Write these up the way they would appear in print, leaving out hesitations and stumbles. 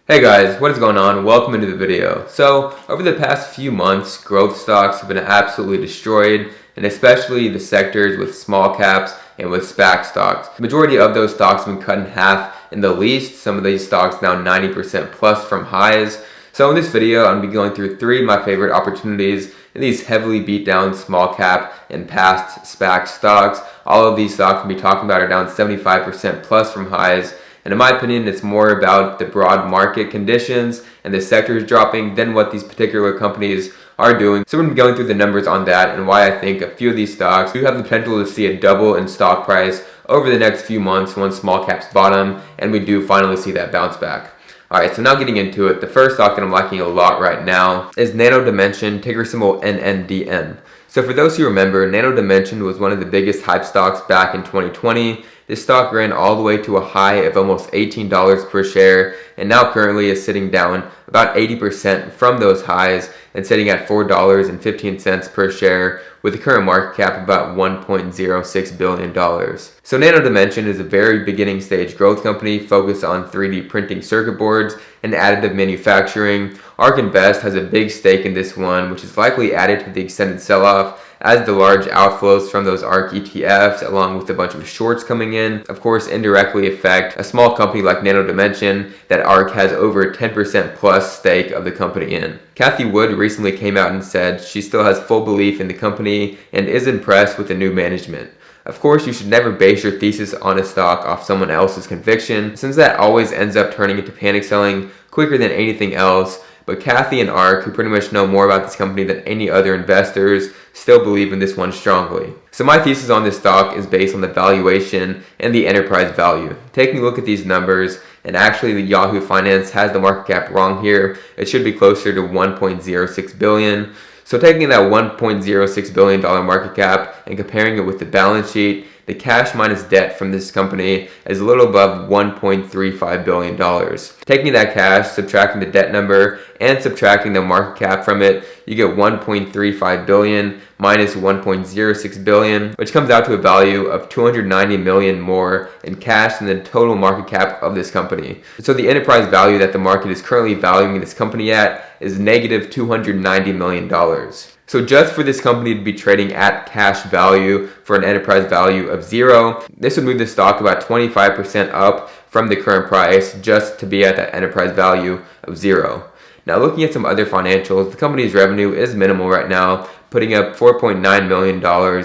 Hey guys, what is going on? Welcome into the video. So, over the past few months, growth stocks have been absolutely destroyed, and especially the sectors with small caps and with SPAC stocks. The majority of those stocks have been cut in half in the least, some of these stocks now 90% plus from highs. So in this video, I'm going to be going through 3 of my favorite opportunities in these heavily beat down small cap and past SPAC stocks. All of these stocks we'll be talking about are down 75% plus from highs. And in my opinion, it's more about the broad market conditions and the sectors dropping than what these particular companies are doing. So we're going to be going through the numbers on that and why I think a few of these stocks do have the potential to see a double in stock price over the next few months once small caps bottom and we do finally see that bounce back. Alright, so now getting into it, the first stock that I'm liking a lot right now is NanoDimension, ticker symbol NNDM. So for those who remember, NanoDimension was one of the biggest hype stocks back in 2020. This stock ran all the way to a high of almost $18 per share and now currently is sitting down about 80% from those highs and sitting at $4.15 per share with the current market cap of about $1.06 billion. So NanoDimension is a very beginning stage growth company focused on 3D printing circuit boards and additive manufacturing. ARK Invest has a big stake in this one, which is likely added to the extended sell-off as the large outflows from those ARK ETFs along with a bunch of shorts coming in, of course, indirectly affect a small company like NanoDimension that ARK has over 10% plus stake of the company in. Cathie Wood recently came out and said she still has full belief in the company and is impressed with the new management. Of course, you should never base your thesis on a stock off someone else's conviction, since that always ends up turning into panic selling quicker than anything else. But Cathie and ARK, who pretty much know more about this company than any other investors, still believe in this one strongly. So my thesis on this stock is based on the valuation and the enterprise value. Taking a look at these numbers, and actually the Yahoo Finance has the market cap wrong here. It should be closer to $1.06 billion. So taking that $1.06 billion market cap and comparing it with the balance sheet, the cash minus debt from this company is a little above $1.35 billion. Taking that cash, subtracting the debt number, and subtracting the market cap from it, you get $1.35 billion minus $1.06 billion, which comes out to a value of $290 million more in cash than the total market cap of this company. So the enterprise value that the market is currently valuing this company at is negative $290 million. So just for this company to be trading at cash value for an enterprise value of 0, this would move the stock about 25% up from the current price just to be at that enterprise value of 0. Now looking at some other financials, the company's revenue is minimal right now, putting up $4.9 million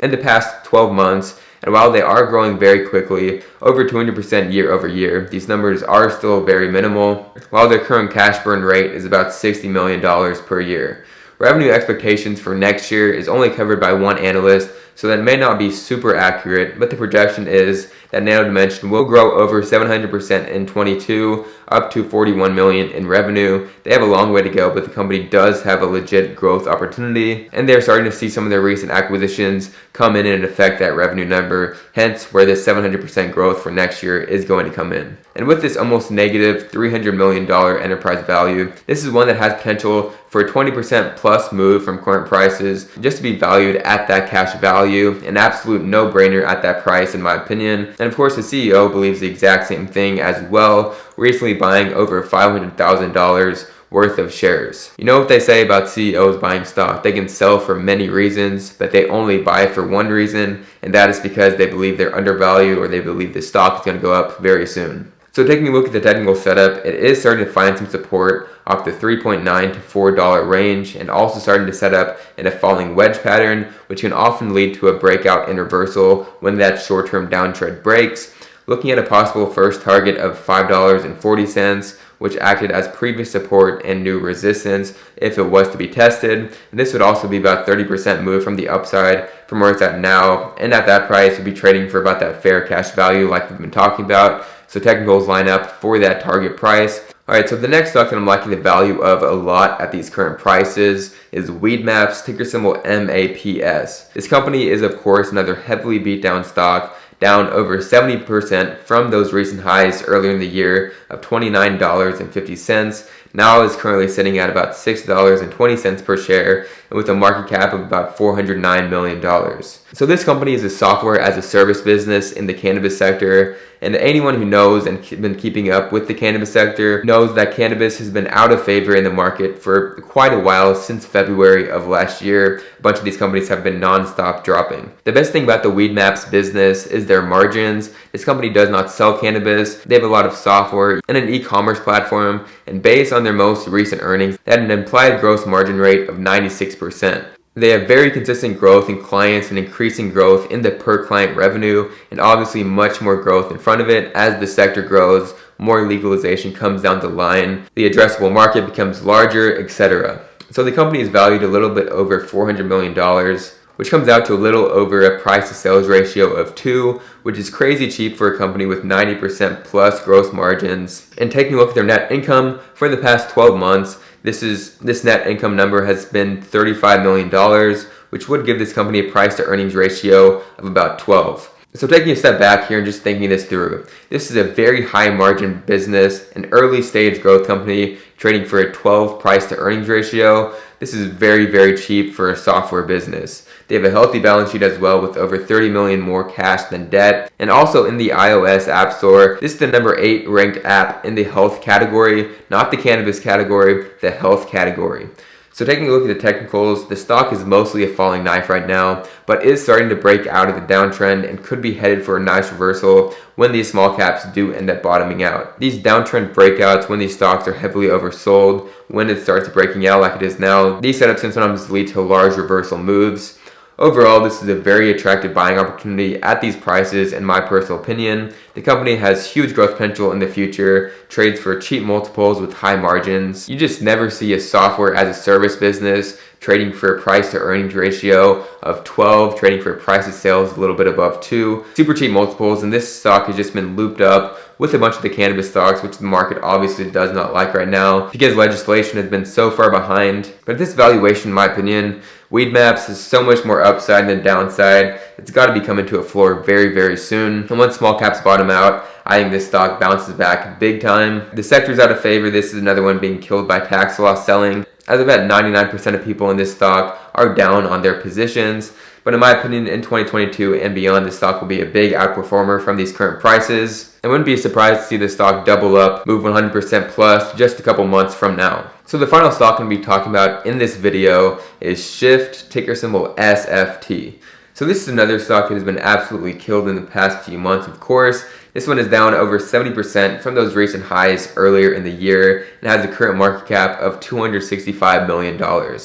in the past 12 months. And while they are growing very quickly, over 200% year over year, these numbers are still very minimal, while their current cash burn rate is about $60 million per year. Revenue expectations for next year is only covered by one analyst, so that may not be super accurate, but the projection is that NanoDimension will grow over 700% in 22, up to $41 million in revenue. They have a long way to go, but the company does have a legit growth opportunity, and they're starting to see some of their recent acquisitions come in and affect that revenue number, hence where this 700% growth for next year is going to come in. And with this almost negative $300 million enterprise value, this is one that has potential for a 20% plus move from current prices just to be valued at that cash value, an absolute no-brainer at that price in my opinion. And of course the CEO believes the exact same thing as well, recently buying over $500,000 worth of shares. You know what they say about CEOs buying stock? They can sell for many reasons, but they only buy for one reason, and that is because they believe they're undervalued or they believe the stock is going to go up very soon. So taking a look at the technical setup, it is starting to find some support off the $3.9 to $4 range and also starting to set up in a falling wedge pattern, which can often lead to a breakout and reversal when that short-term downtrend breaks. Looking at a possible first target of $5.40, which acted as previous support and new resistance if it was to be tested. And this would also be about 30% move from the upside from where it's at now, and at that price would be trading for about that fair cash value like we've been talking about. So technicals line up for that target price. Alright, so the next stock that I'm liking the value of a lot at these current prices is WeedMaps, ticker symbol MAPS. This company is of course another heavily beat down stock, down over 70% from those recent highs earlier in the year of $29.50. now is currently sitting at about $6.20 per share, and with a market cap of about $409 million. So this company is a software as a service business in the cannabis sector, and anyone who knows and been keeping up with the cannabis sector knows that cannabis has been out of favor in the market for quite a while since February of last year. A bunch of these companies have been non-stop dropping. The best thing about the WeedMaps business is their margins. This company does not sell cannabis. They have a lot of software and an e-commerce platform, and based on their most recent earnings, they had an implied gross margin rate of 96%. They have very consistent growth in clients and increasing growth in the per client revenue, and obviously much more growth in front of it as the sector grows, more legalization comes down the line, the addressable market becomes larger, etc. So the company is valued a little bit over $400 million, which comes out to a little over a price to sales ratio of 2, which is crazy cheap for a company with 90% plus gross margins. And taking a look at their net income for the past 12 months, this net income number has been $35 million, which would give this company a price to earnings ratio of about 12. So taking a step back here and just thinking this through, this is a very high margin business, an early stage growth company trading for a 12 price to earnings ratio. This is very, very cheap for a software business. They have a healthy balance sheet as well with over 30 million more cash than debt. And also in the iOS App Store, this is the number 8 ranked app in the health category, not the cannabis category, the health category. So taking a look at the technicals, the stock is mostly a falling knife right now, but is starting to break out of the downtrend and could be headed for a nice reversal when these small caps do end up bottoming out. These downtrend breakouts, when these stocks are heavily oversold, when it starts breaking out like it is now, these setups can sometimes lead to large reversal moves. Overall, this is a very attractive buying opportunity at these prices in my personal opinion. The company has huge growth potential in the future, trades for cheap multiples with high margins. You just never see a software as a service business trading for a price to earnings ratio of 12, trading for a price to sales a little bit above 2. Super cheap multiples, and this stock has just been looped up with a bunch of the cannabis stocks, which the market obviously does not like right now because legislation has been so far behind. But at this valuation, in my opinion, WeedMaps has so much more upside than downside. It's got to be coming to a floor very, very soon. And once small caps bottom out, I think this stock bounces back big time. The sector's out of favor. This is another one being killed by tax loss selling, as I bet 99% of people in this stock are down on their positions. But in my opinion, in 2022 and beyond, this stock will be a big outperformer from these current prices. I wouldn't be surprised to see this stock double up, move 100% plus just a couple months from now. So the final stock I'm going to be talking about in this video is Shift, ticker symbol SFT. So this is another stock that has been absolutely killed in the past few months, of course. This one is down over 70% from those recent highs earlier in the year and has a current market cap of $265 million.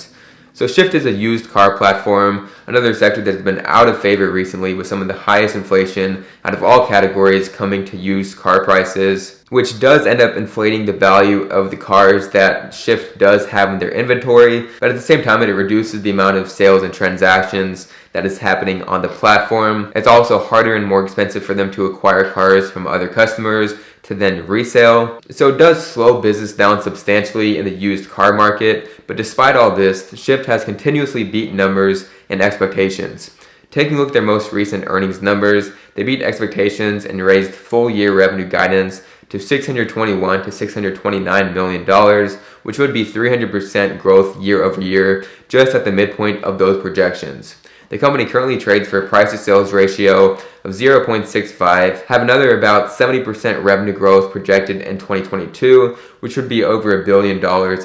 So Shift is a used car platform, another sector that's been out of favor recently with some of the highest inflation out of all categories coming to used car prices, which does end up inflating the value of the cars that Shift does have in their inventory, but at the same time it reduces the amount of sales and transactions that is happening on the platform. It's also harder and more expensive for them to acquire cars from other customers to then resale. So it does slow business down substantially in the used car market, but despite all this, Shift has continuously beat numbers and expectations. Taking a look at their most recent earnings numbers, they beat expectations and raised full year revenue guidance to $621 to $629 million, which would be 300% growth year over year, just at the midpoint of those projections. The company currently trades for a price to sales ratio of 0.65, have another about 70% revenue growth projected in 2022, which would be over $1 billion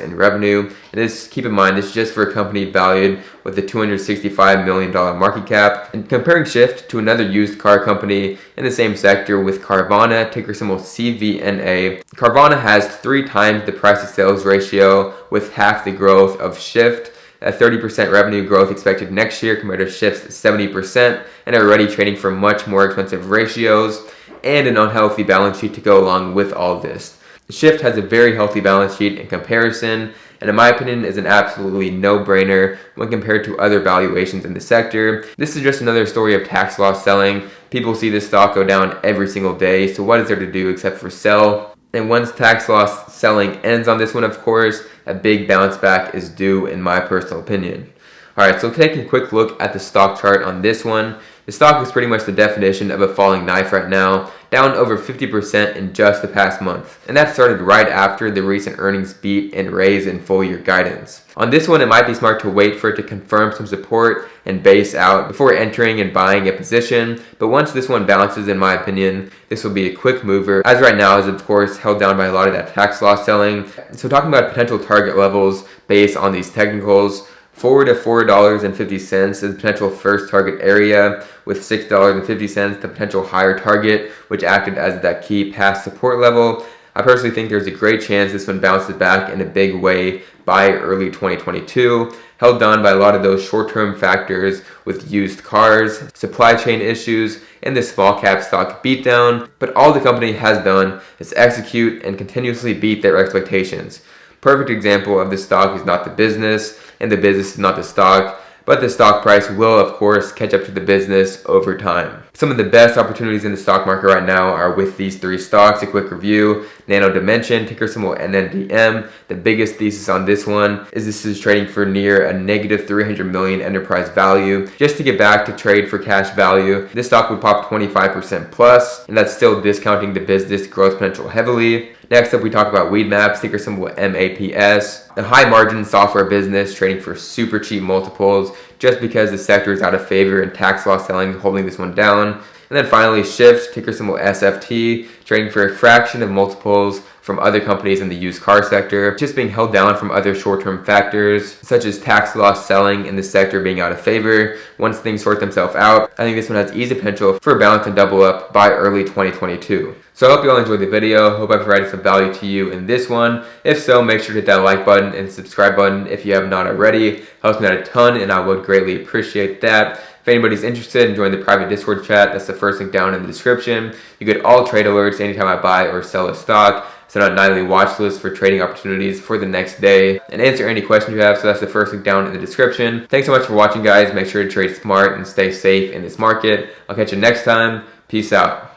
in revenue. And this, keep in mind, this is just for a company valued with a $265 million market cap. And comparing Shift to another used car company in the same sector with Carvana, ticker symbol CVNA, Carvana has 3 times the price to sales ratio with half the growth of Shift. A 30% revenue growth expected next year compared to Shift's 70%, and are already trading for much more expensive ratios and an unhealthy balance sheet to go along with all this. Shift has a very healthy balance sheet in comparison, and in my opinion is an absolutely no-brainer when compared to other valuations in the sector. This is just another story of tax loss selling. People see this stock go down every single day, so what is there to do except for sell? And once tax loss selling ends on this one, of course, a big bounce back is due in my personal opinion. Alright, so taking a quick look at the stock chart on this one. The stock is pretty much the definition of a falling knife right now, down over 50% in just the past month. And that started right after the recent earnings beat and raise in full year guidance. On this one, it might be smart to wait for it to confirm some support and base out before entering and buying a position. But once this one bounces, in my opinion, this will be a quick mover, as right now is of course held down by a lot of that tax loss selling. So talking about potential target levels based on these technicals, $4 to $4.50 is the potential first target area, with $6.50 the potential higher target, which acted as that key past support level. I personally think there's a great chance this one bounces back in a big way by early 2022, held down by a lot of those short-term factors with used cars, supply chain issues, and the small cap stock beatdown. But all the company has done is execute and continuously beat their expectations. Perfect example of the stock is not the business, and the business is not the stock, but the stock price will of course catch up to the business over time. Some of the best opportunities in the stock market right now are with these three stocks. A quick review: NanoDimension, ticker symbol NNDM. The biggest thesis on this one is this is trading for near a negative 300 million enterprise value. Just to get back to trade for cash value, this stock would pop 25% plus, and that's still discounting the business growth potential heavily. Next up, we talk about WeedMaps, ticker symbol MAPS, a high margin software business trading for super cheap multiples just because the sector is out of favor and tax loss selling holding this one down. And then finally, Shift, ticker symbol SFT, trading for a fraction of multiples from other companies in the used car sector, just being held down from other short-term factors such as tax loss selling and the sector being out of favor. Once things sort themselves out, I think this one has easy potential for a bounce and double up by early 2022. So I hope you all enjoyed the video. Hope I provided some value to you in this one. If so, make sure to hit that like button and subscribe button if you have not already. Helps me out a ton and I would greatly appreciate that. If anybody's interested in joining the private Discord chat, that's the first link down in the description. You get all trade alerts anytime I buy or sell a stock. Send out nightly watch lists for trading opportunities for the next day, and answer any questions you have, so that's the first link down in the description. Thanks so much for watching, guys. Make sure to trade smart and stay safe in this market. I'll catch you next time. Peace out.